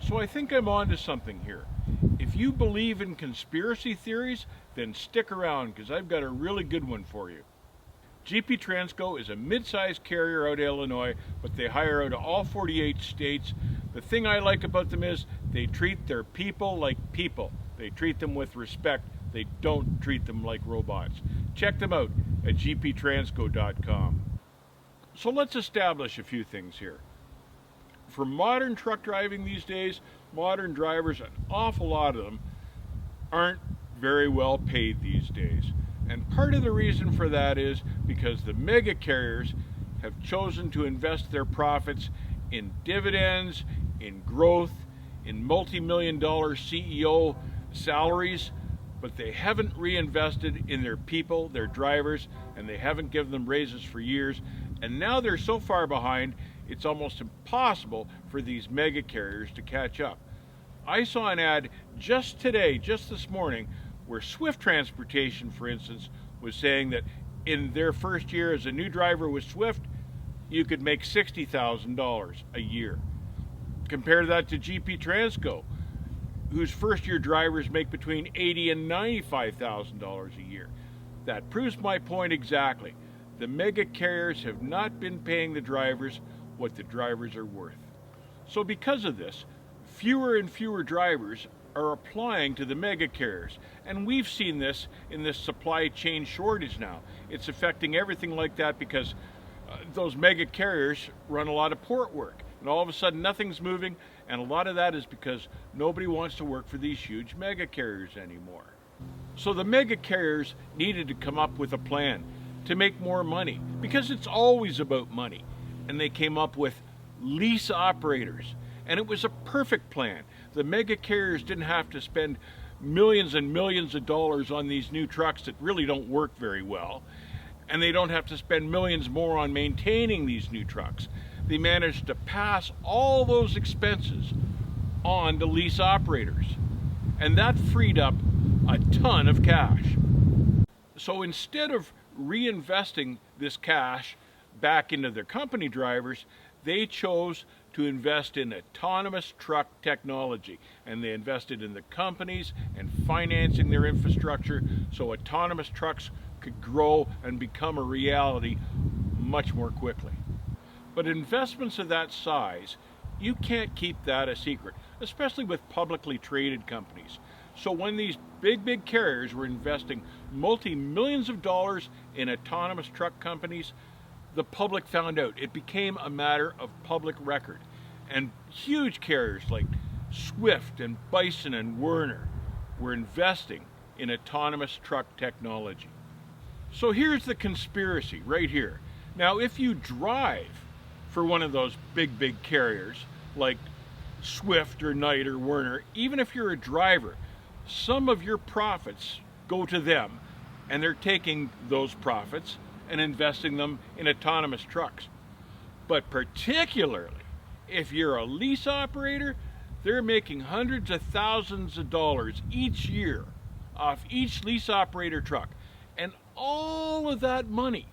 So I think I'm on to something here. If you believe in conspiracy theories, then stick around because I've got a really good one for you. GP Transco is a mid-sized carrier out of Illinois, but they hire out of all 48 states. The thing I like about them is they treat their people like people. They treat them with respect. They don't treat them like robots. Check them out at gptransco.com. So let's establish a few things here. For modern truck driving these days, modern drivers, an awful lot of them, aren't very well paid these days. And part of the reason for that is because the mega carriers have chosen to invest their profits in dividends, in growth, in multi-million dollar CEO salaries, but they haven't reinvested in their people, their drivers, and they haven't given them raises for years. And now they're so far behind, it's almost impossible for these mega carriers to catch up. I saw an ad just today, just this morning, where Swift Transportation, for instance, was saying that in their first year as a new driver with Swift, you could make $60,000 a year. Compare that to GP Transco, whose first year drivers make between $80,000 and $95,000 a year. That proves my point exactly. The mega carriers have not been paying the drivers what the drivers are worth. So because of this, fewer and fewer drivers are applying to the mega carriers. And we've seen this in this supply chain shortage now. It's affecting everything like that because those mega carriers run a lot of port work. And all of a sudden nothing's moving, and a lot of that is because nobody wants to work for these huge mega carriers anymore. So the mega carriers needed to come up with a plan to make more money, because it's always about money. And they came up with lease operators. And it was a perfect plan. The mega carriers didn't have to spend millions and millions of dollars on these new trucks that really don't work very well. And they don't have to spend millions more on maintaining these new trucks. They managed to pass all those expenses on to lease operators. And that freed up a ton of cash. So instead of reinvesting this cash back into their company drivers, they chose to invest in autonomous truck technology, and they invested in the companies and financing their infrastructure so autonomous trucks could grow and become a reality much more quickly. But investments of that size, you can't keep that a secret, especially with publicly traded companies. So when these big carriers were investing multi-millions of dollars in autonomous truck companies, the public found out. It became a matter of public record. And huge carriers like Swift and Bison and Werner were investing in autonomous truck technology. So here's the conspiracy right here. Now, if you drive for one of those big carriers like Swift or Knight or Werner, even if you're a driver, some of your profits go to them, and they're taking those profits and investing them in autonomous trucks. But particularly if you're a lease operator, they're making hundreds of thousands of dollars each year off each lease operator truck. And all of that money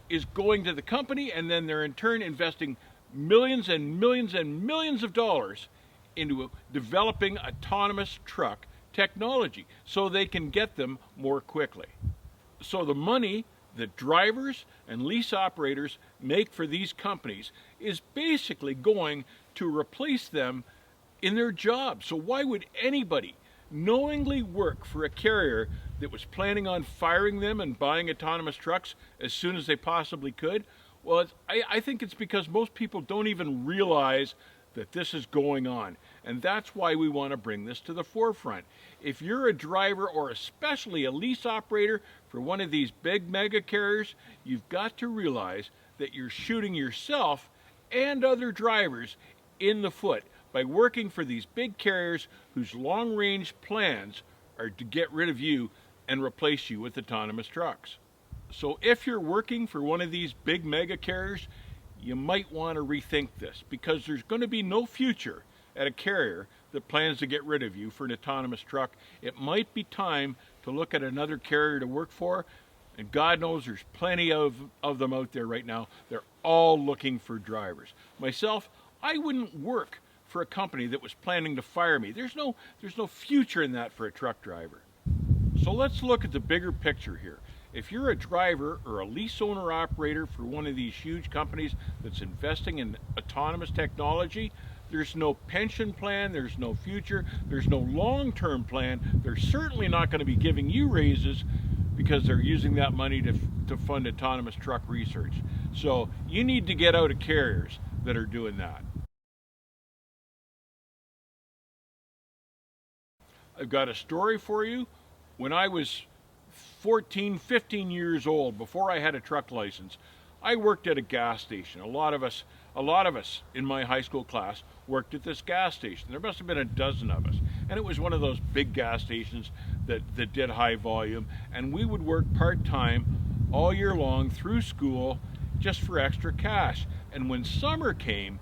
is going to the company, and then they're in turn investing millions and millions and millions of dollars into developing autonomous truck technology so they can get them more quickly. So the money that drivers and lease operators make for these companies is basically going to replace them in their jobs. So why would anybody knowingly work for a carrier that was planning on firing them and buying autonomous trucks as soon as they possibly could? Well, I think it's because most people don't even realize that this is going on. And that's why we want to bring this to the forefront. If you're a driver or especially a lease operator for one of these big mega carriers, you've got to realize that you're shooting yourself and other drivers in the foot by working for these big carriers whose long-range plans are to get rid of you and replace you with autonomous trucks. So if you're working for one of these big mega carriers, you might want to rethink this, because there's going to be no future at a carrier that plans to get rid of you for an autonomous truck. It might be time to look at another carrier to work for, and God knows there's plenty of them out there right now. They're all looking for drivers. Myself, I wouldn't work for a company that was planning to fire me. There's no future in that for a truck driver. So let's look at the bigger picture here. If you're a driver or a lease owner operator for one of these huge companies that's investing in autonomous technology, there's no pension plan, there's no future, there's no long-term plan. They're certainly not going to be giving you raises because they're using that money to fund autonomous truck research. So you need to get out of carriers that are doing that. I've got a story for you. When I was 14, 15 years old, before I had a truck license, I worked at a gas station. A lot of us in my high school class worked at this gas station. There must have been a dozen of us. And it was one of those big gas stations that did high volume. And we would work part-time all year long through school just for extra cash. And when summer came,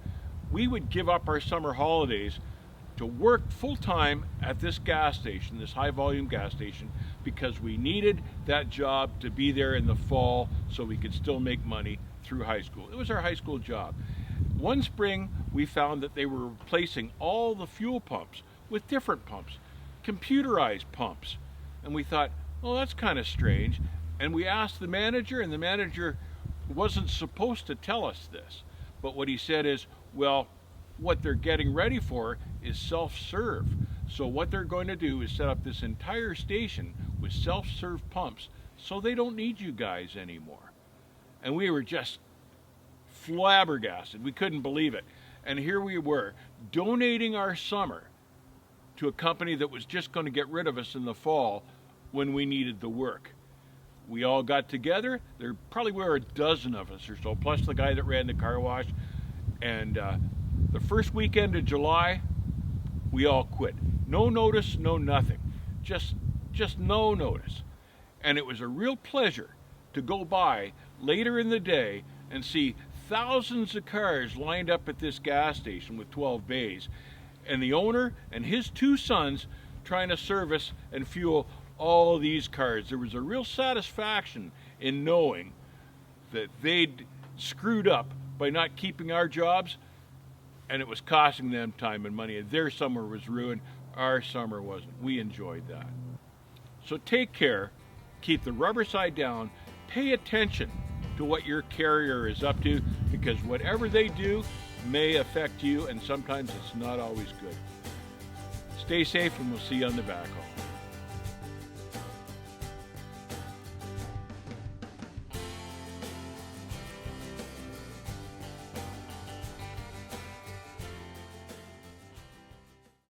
we would give up our summer holidays to work full-time at this gas station, this high-volume gas station, because we needed that job to be there in the fall so we could still make money through high school. It was our high school job. One spring, we found that they were replacing all the fuel pumps with different pumps, computerized pumps. And we thought, well, that's kind of strange. And we asked the manager, and the manager wasn't supposed to tell us this. But what he said is, well, what they're getting ready for is self-serve. So what they're going to do is set up this entire station with self-serve pumps so they don't need you guys anymore. And we were just flabbergasted. We couldn't believe it. And here we were, donating our summer to a company that was just going to get rid of us in the fall when we needed the work. We all got together. There probably were a dozen of us or so, plus the guy that ran the car wash. And the first weekend of July, we all quit. No notice, no nothing. Just no notice. And it was a real pleasure to go by later in the day and see thousands of cars lined up at this gas station with 12 bays, and the owner and his two sons trying to service and fuel all these cars. There was a real satisfaction in knowing that they'd screwed up by not keeping our jobs, and it was costing them time and money, and their summer was ruined. Our summer wasn't. We enjoyed that. So take care, keep the rubber side down, pay attention to what your carrier is up to, because whatever they do may affect you, and sometimes it's not always good. Stay safe, and we'll see you on the backhaul.